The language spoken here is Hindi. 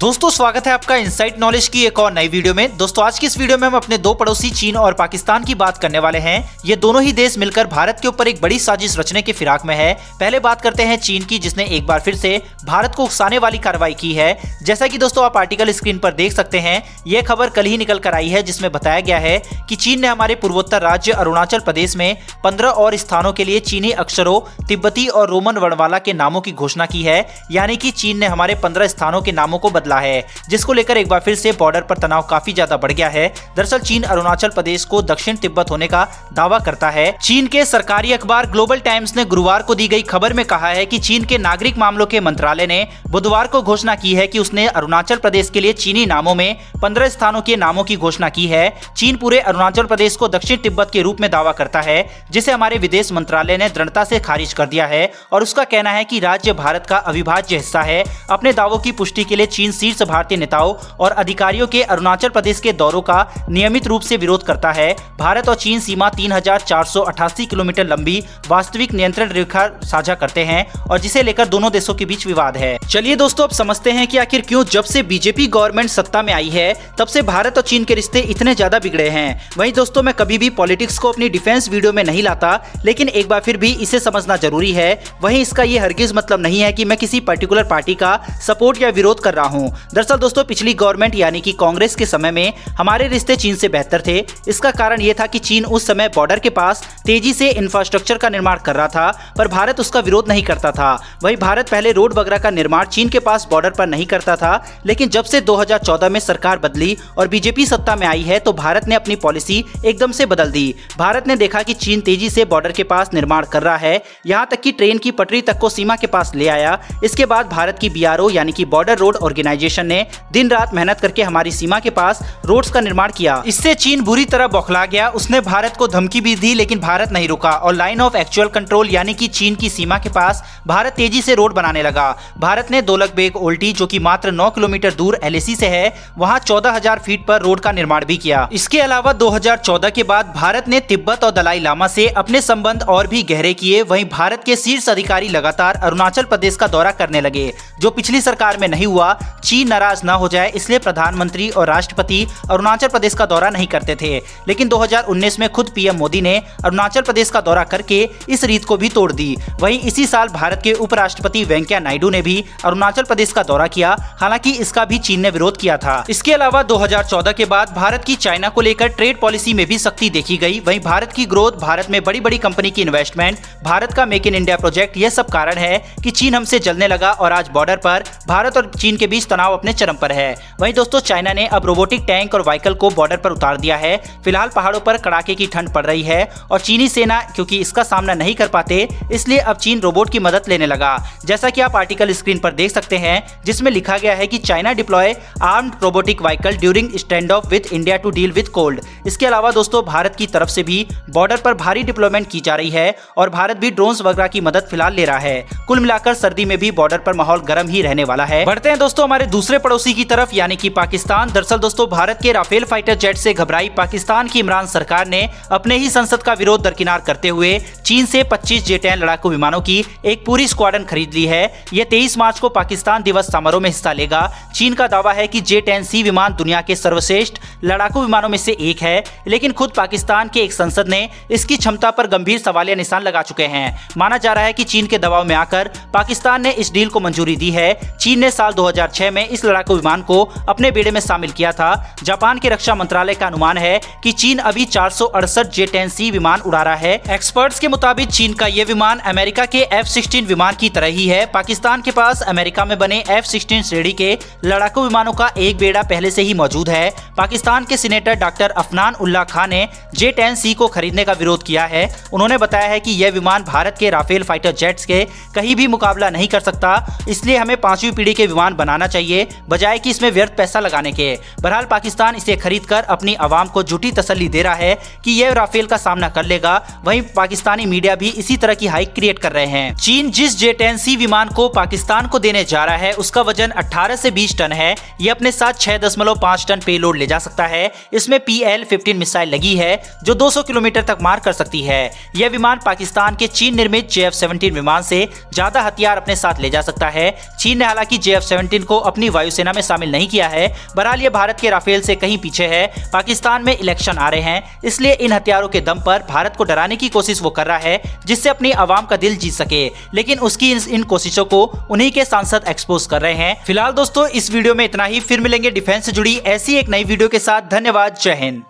दोस्तों स्वागत है आपका इनसाइट नॉलेज की एक और नई वीडियो में। दोस्तों आज की इस वीडियो में हम अपने दो पड़ोसी चीन और पाकिस्तान की बात करने वाले हैं। ये दोनों ही देश मिलकर भारत के ऊपर एक बड़ी साजिश रचने के फिराक में है। पहले बात करते हैं चीन की, जिसने एक बार फिर से भारत को उकसाने वाली कार्रवाई की है। जैसा कि दोस्तों आप आर्टिकल स्क्रीन पर देख सकते हैं, यह खबर कल ही निकल कर आई है, जिसमें बताया गया है कि चीन ने हमारे पूर्वोत्तर राज्य अरुणाचल प्रदेश में 15 और स्थानों के लिए चीनी अक्षरों, तिब्बती और रोमन वर्णमाला के नामों की घोषणा की है। यानी कि चीन ने हमारे 15 स्थानों के नामों को बदला है, जिसको लेकर एक बार फिर से बॉर्डर पर तनाव काफी ज्यादा बढ़ गया है। दरअसल चीन अरुणाचल प्रदेश को दक्षिण तिब्बत होने का दावा करता है। चीन के सरकारी अखबार ग्लोबल टाइम्स ने गुरुवार को दी गई खबर में कहा है कि चीन के नागरिक मामलों के मंत्रालय ने बुधवार को घोषणा की है कि उसने अरुणाचल प्रदेश के लिए चीनी नामों में 15 स्थानों के नामों की घोषणा की है। चीन पूरे अरुणाचल प्रदेश को दक्षिण तिब्बत के रूप में दावा करता है, जिसे हमारे विदेश मंत्रालय ने दृढ़ता से खारिज कर दिया है और उसका कहना है कि राज्य भारत का अविभाज्य हिस्सा है। अपने दावों की पुष्टि के लिए चीन शीर्ष भारतीय नेताओं और अधिकारियों के अरुणाचल प्रदेश के दौरों का नियमित रूप से विरोध करता है। भारत और चीन सीमा 3488 किलोमीटर लंबी वास्तविक नियंत्रण रेखा साझा करते हैं और जिसे लेकर दोनों देशों के बीच विवाद है। चलिए दोस्तों अब समझते हैं कि आखिर क्यों जब से बीजेपी गवर्नमेंट सत्ता में आई है तब से भारत और चीन के रिश्ते इतने ज्यादा बिगड़े हैं। वहीं दोस्तों मैं कभी भी पॉलिटिक्स को अपनी डिफेंस वीडियो में नहीं लाता, लेकिन एक बार फिर भी इसे समझना जरूरी है। वहीं इसका ये हरगिज मतलब नहीं है कि मैं किसी पर्टिकुलर पार्टी का सपोर्ट या विरोध कर रहा हूं। दरअसल दोस्तों पिछली गवर्नमेंट यानी कि कांग्रेस के समय में हमारे रिश्ते चीन से बेहतर थे। इसका कारण यह था कि चीन उस समय बॉर्डर के पास तेजी से इंफ्रास्ट्रक्चर का निर्माण कर रहा था, पर भारत उसका विरोध नहीं करता था। वहीं भारत पहले रोड वगैरह का निर्माण चीन के पास बॉर्डर पर नहीं करता था, लेकिन जब से 2014 में सरकार बदली और बीजेपी सत्ता में आई है तो भारत ने अपनी पॉलिसी एकदम से बदल दी। भारत ने देखा कि चीन तेजी से बॉर्डर के पास निर्माण कर रहा है, यहाँ तक कि ट्रेन की पटरी तक को सीमा के पास ले आया। इसके बाद भारत की BRO यानी कि बॉर्डर रोड ऑर्गेनाइजेशन ने दिन रात मेहनत करके हमारी सीमा के पास रोड्स का निर्माण किया। इससे चीन बुरी तरह बौखला गया। उसने भारत को धमकी भी दी, लेकिन भारत नहीं रुका और लाइन ऑफ एक्चुअल कंट्रोल यानी कि चीन की सीमा के पास भारत तेजी से रोड बनाने लगा। भारत ने दोलखबेग ओल्टी, जो कि मात्र 9 किलोमीटर दूर LAC से है, वहां 14,000 फीट पर रोड का निर्माण भी किया। इसके अलावा 2014 के बाद भारत ने तिब्बत और दलाई लामा से अपने संबंध और भी गहरे किए। वहीं भारत के शीर्ष अधिकारी लगातार अरुणाचल प्रदेश का दौरा करने लगे, जो पिछली सरकार में नहीं हुआ। चीन नाराज न हो जाए इसलिए प्रधानमंत्री और राष्ट्रपति अरुणाचल प्रदेश का दौरा नहीं करते थे, लेकिन 2019 में खुद PM मोदी ने अरुणाचल प्रदेश का दौरा करके इस रीत को भी तोड़ दी। वहीं इसी साल भारत के उपराष्ट्रपति वेंकैया नायडू ने भी अरुणाचल प्रदेश का दौरा किया, हालांकि इसका भी चीन ने विरोध किया था। इसके अलावा 2014 के बाद भारत की चाइना को लेकर ट्रेड पॉलिसी में भी सख्ती देखी गई। वहीं भारत की ग्रोथ, भारत में बड़ी बड़ी कंपनी की इन्वेस्टमेंट, भारत का मेक इन इंडिया प्रोजेक्ट, यह सब कारण है कि चीन हमसे जलने लगा और आज बॉर्डर पर भारत और चीन के बीच तनाव अपने चरम पर है। वहीं दोस्तों चाइना ने अब रोबोटिक टैंक और व्हीकल को बॉर्डर पर उतार दिया है। फिलहाल पहाड़ों पर कड़ाके की ठंड पड़ रही है और चीनी सेना क्योंकि इसका सामना नहीं कर पाते, इसलिए अब चीन रोबोट की मदद लेने लगा। जैसा कि आप आर्टिकल स्क्रीन पर देख सकते हैं, जिसमें लिखा गया है कि China deploy armed robotic vehicle during stand off with India to deal with cold. इसके अलावा दोस्तों भारत की तरफ से भी बॉर्डर पर भारी डिप्लॉयमेंट की जा रही है और भारत भी ड्रोन्स वगैरह की मदद फिलहाल ले रहा है। कुल मिलाकर सर्दी में भी बॉर्डर पर माहौल गर्म ही रहने वाला है। बढ़ते हैं दोस्तों हमारे दूसरे पड़ोसी की तरफ यानी कि पाकिस्तान। दरअसल दोस्तों भारत के राफेल फाइटर जेट से घबराई पाकिस्तान की इमरान सरकार ने अपने ही संसद का विरोध दरकिनार करते हुए चीन से 25 J-10 लड़ाकू विमानों की एक पूरी स्क्वाड्रन खरीद ली है। यह 23 मार्च को पाकिस्तान दिवस समारोह में हिस्सा लेगा। चीन का दावा है कि J-10C विमान दुनिया के सर्वश्रेष्ठ लड़ाकू विमानों में से एक है, लेकिन खुद पाकिस्तान के एक संसद ने इसकी क्षमता पर गंभीर सवालिया निशान लगा चुके हैं। माना जा रहा है कि चीन के दबाव में आकर पाकिस्तान ने इस डील को मंजूरी दी है। चीन ने साल 2006 में इस लड़ाकू विमान को अपने बेड़े में शामिल किया था। जापान के रक्षा मंत्रालय का अनुमान है कि चीन अभी 468 J-10C विमान उड़ा रहा है। एक्सपर्ट्स के मुताबिक चीन का यह विमान अमेरिका के F-16 विमान की तरह ही है। पाकिस्तान के पास अमेरिका में बने F-16 श्रेणी के लड़ाकू विमानों का एक बेड़ा पहले से ही मौजूद है। पाकिस्तान के सीनेटर डॉक्टर अफनान उल्लाह खान ने J-10C को खरीदने का विरोध किया है। उन्होंने बताया है कि यह विमान भारत के राफेल फाइटर जेट्स के कहीं भी मुकाबला नहीं कर सकता, इसलिए हमें 5वीं पीढ़ी के विमान बनाना चाहिए बजाय कि इसमें व्यर्थ पैसा लगाने के। बहरहाल पाकिस्तान इसे खरीदकर अपनी आवाम को झूठी तसल्ली दे रहा है कि यह राफेल का सामना कर लेगा। वहीं पाकिस्तानी मीडिया भी इसी तरह की हाइप क्रिएट कर रहे हैं। चीन जिस J-10C विमान को पाकिस्तान को देने जा रहा है उसका वजन 18 से 20 टन है। यह अपने साथ 6.5 टन पेलोड ले जा सकता है। इसमें PL-15 मिसाइल लगी है जो 200 किलोमीटर तक मार कर सकती है। यह विमान पाकिस्तान के चीन निर्मित JF-17 विमान से ज्यादा हथियार अपने साथ ले जा सकता है। चीन ने हालांकि JF-17 को अपनी वायुसेना में शामिल नहीं किया है। बहरहाल ये भारत के राफेल से कहीं पीछे है। पाकिस्तान में इलेक्शन आ रहे हैं, इसलिए इन हथियारों के दम पर भारत को डराने की कोशिश वो कर रहा है जिससे अपनी आवाम का दिल जीत सके, लेकिन उसकी इन कोशिशों को उन्हीं के सांसद एक्सपोज कर रहे हैं। फिलहाल दोस्तों इस वीडियो में इतना ही, फिर मिलेंगे डिफेंस से जुड़ी ऐसी एक नई वीडियो के साथ। धन्यवाद, जय हिंद।